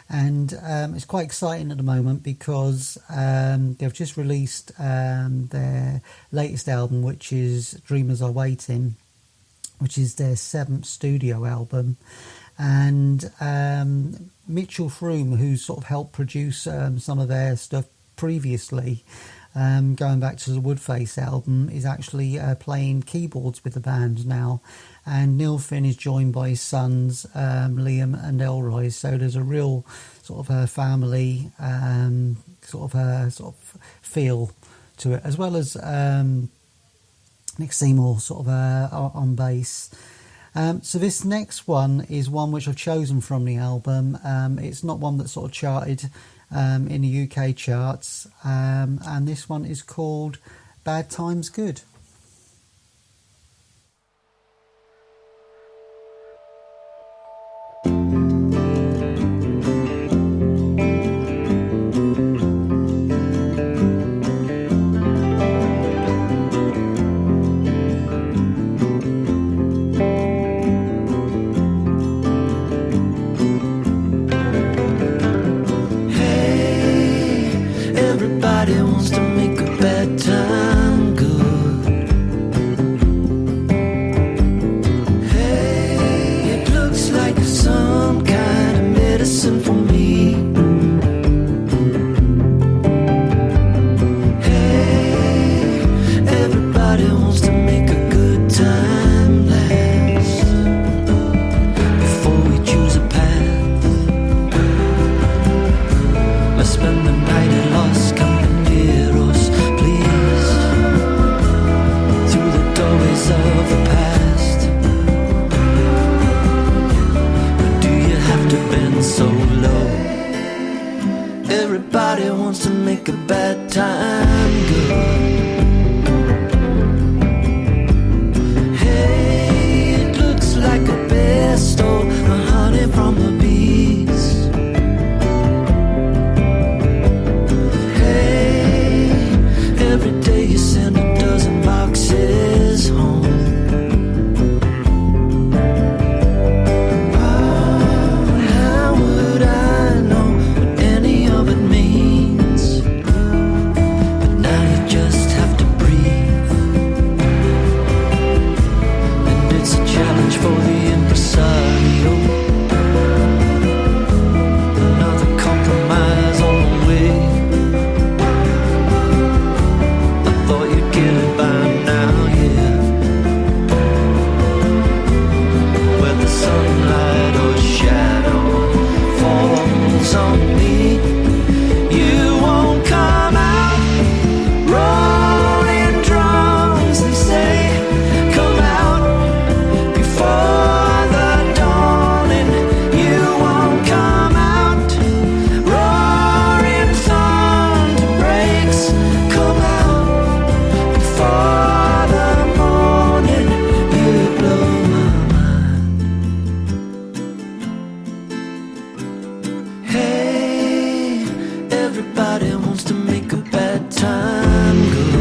And it's quite exciting at the moment because they've just released their latest album, which is Dreamers Are Waiting, which is their 7th studio album. And Mitchell Froome, who sort of helped produce some of their stuff previously, going back to the Woodface album, is actually playing keyboards with the band now. And Neil Finn is joined by his sons, Liam and Elroy. So there's a real sort of a family sort of feel to it, as well as Nick Seymour sort of on bass. So this next one is one which I've chosen from the album. It's not one that sort of charted in the UK charts, and this one is called Bad Times Good. Everybody wants to make a bad time good. Hey, it looks like some kind of medicine for me. Hey, everybody wants to make a good time last. Before we choose a path, let's spend the night at Los Compañeros, please. Through the doorways of the past. But do you have to bend so low? Everybody wants to make a bad time good. Hey, it looks like a bear stole the honey from the bees. Hey, every day you send a dozen boxes home. Oh, how would I know what any of it means? But now you just have to breathe. And it's a challenge for the impresario. Another compromise on the way. I thought you'd get it by now, yeah. Whether sunlight or shadow falls on me, you won't come out. Rolling drums, they say, come out before the dawning. You won't come out. Roaring thunder breaks, come out before the morning. You blow my mind. Hey, everybody wants to make a bad time good.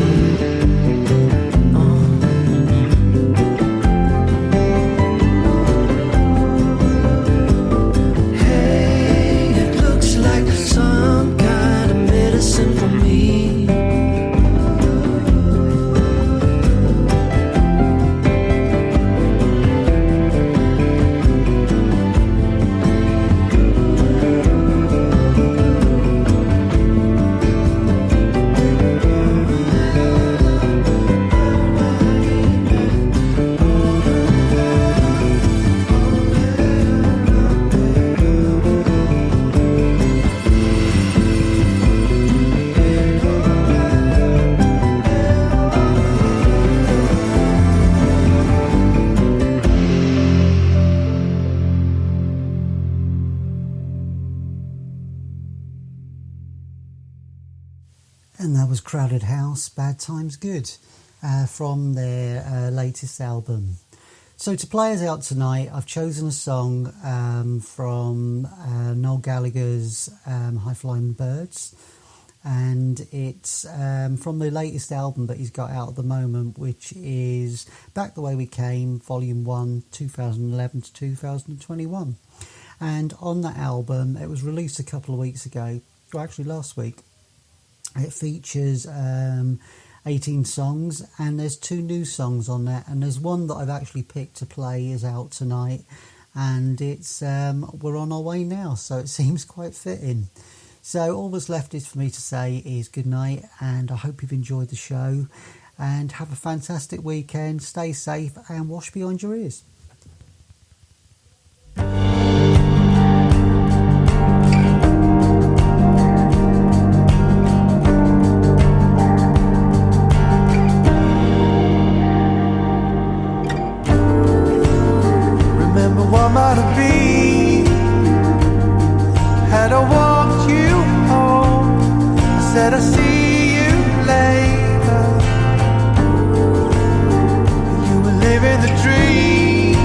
Hey, it looks like some kind of medicine for me. And that was Crowded House, Bad Times Good, from their latest album. So to play us out tonight, I've chosen a song from Noel Gallagher's High Flying Birds. And it's from the latest album that he's got out at the moment, which is Back the Way We Came, Volume 1, 2011 to 2021. And on that album, it was released a couple of weeks ago, or actually last week. It features 18 songs, and there's 2 new songs on that, and there's one that I've actually picked to play is out tonight, and it's we're on our way now, so it seems quite fitting. So all that's left is for me to say is good night, and I hope you've enjoyed the show, and have a fantastic weekend, stay safe, and wash behind your ears. What might have been had I walked you home? I said I'll see you later. You were living the dream.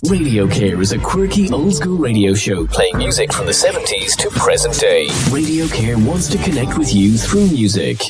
RadioCare is a quirky old-school radio show playing music from the 70s to present day. RadioCare wants to connect with you through music.